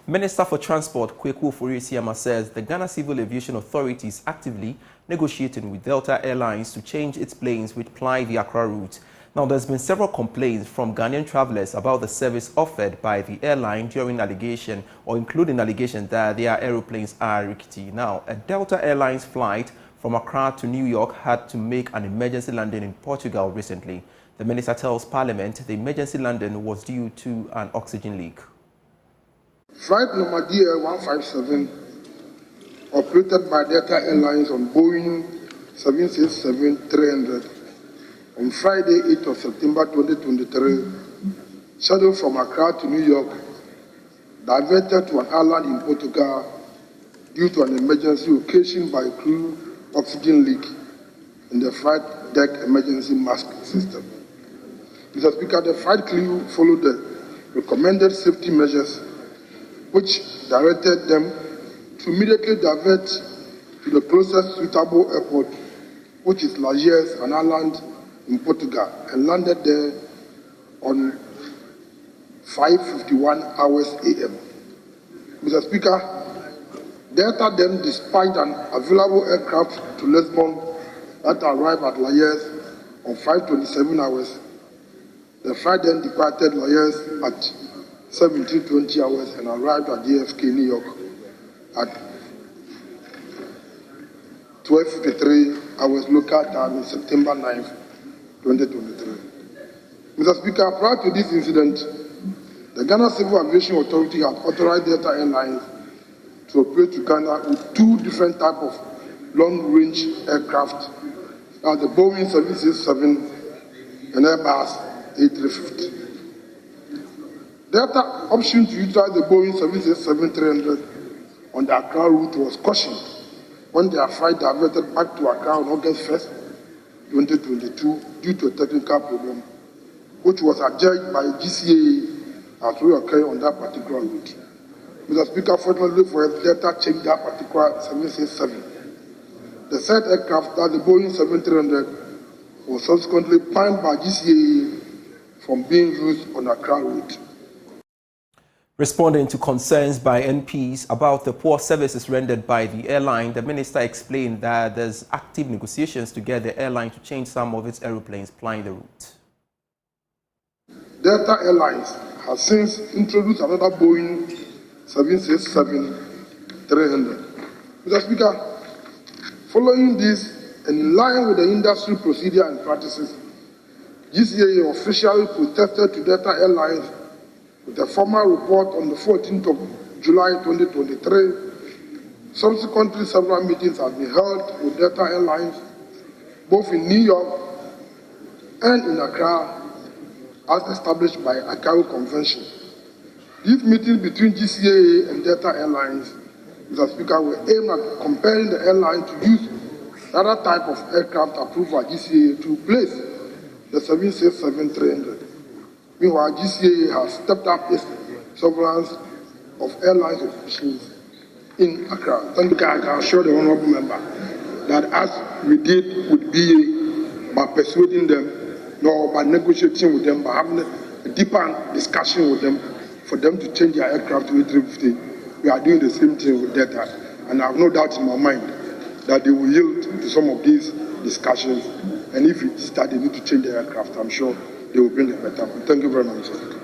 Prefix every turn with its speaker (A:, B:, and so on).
A: Minister for Transport, Kwaku Asiamah, says the Ghana Civil Aviation Authority is actively negotiating with Delta Airlines to change its planes which ply the Accra route. Now, there's been several complaints from Ghanaian travelers about the service offered by the airline during allegation or including allegations that their aeroplanes are rickety. Now, a Delta Airlines flight from Accra to New York had to make an emergency landing in Portugal recently. The minister tells Parliament the emergency landing was due to an oxygen leak.
B: Flight number DL157, operated by Delta Airlines on Boeing 767-300, on Friday, 8th of September 2023, scheduled from Accra to New York, diverted to an island in Portugal due to an emergency occasioned by a crew oxygen leak in the flight deck emergency mask system. Mr. Speaker, the flight crew followed the recommended safety measures which directed them to immediately divert to the closest suitable airport, which is Lajes, an island in Portugal, and landed there on 5:51 hours a.m. Mr. Speaker, Delta then dispatched an available aircraft to Lisbon that arrived at Lajes on 5:27 hours. The flight then departed Lajes at 17:20 hours and arrived at JFK, New York at 12:53 hours local time on September 9th, 2023. Mr. Speaker, prior to this incident, the Ghana Civil Aviation Authority had authorized Delta Airlines to operate to Ghana with two different types of long-range aircraft, the Boeing 767 and Airbus A350. Delta option to utilize the Boeing 767-300 on the Accra route was cautioned when their flight diverted back to Accra on August 1st, 2022 due to a technical problem, which was adjudged by GCAA as we occur on that particular route. Mr. Speaker, fortunately for us, Delta changed that particular 767. The said aircraft, that the Boeing 737-300, was subsequently banned by GCAA from being used on the Accra route.
A: Responding to concerns by NPs about the poor services rendered by the airline, the minister explained that there's active negotiations to get the airline to change some of its aeroplanes plying the route.
B: Delta Airlines has since introduced another Boeing 767-300. Mr. Speaker, following this and in line with the industry procedure and practices, GCAA officially protested to Delta Airlines with a formal report on the 14th of July 2023. Subsequently, several meetings have been held with Delta Airlines, both in New York and in Accra, as established by ICAO Convention. These meetings between GCAA and Delta Airlines, Mr. Speaker, were aimed at compelling the airline to use other type of aircraft approved by GCAA to replace the 767-300. Meanwhile, GCAA has stepped up its surveillance of airlines officials in Accra. Thank you. I can assure the honorable member that as we did with BA, by persuading them, or by negotiating with them, by having a deeper discussion with them, for them to change their aircraft to A350, we are doing the same thing with Delta. And I have no doubt in my mind that they will yield to some of these discussions. And if it's that they need to change their aircraft, I'm sure they will bring a better one. Thank you very much, sir.